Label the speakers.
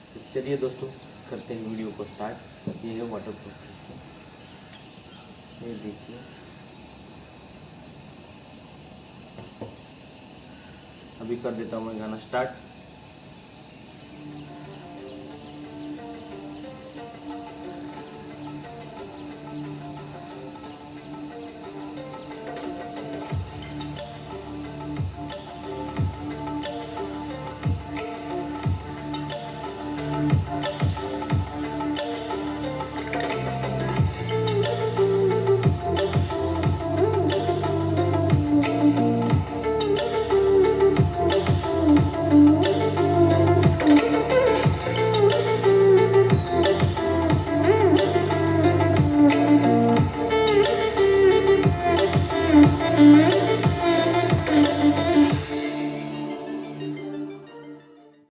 Speaker 1: तो चलिए दोस्तों करते हैं वीडियो को स्टार्ट। ये है वाटर प्रूफ सिस्टम, ये देखिए। अभी कर देता हूँ मैं गाना स्टार्ट।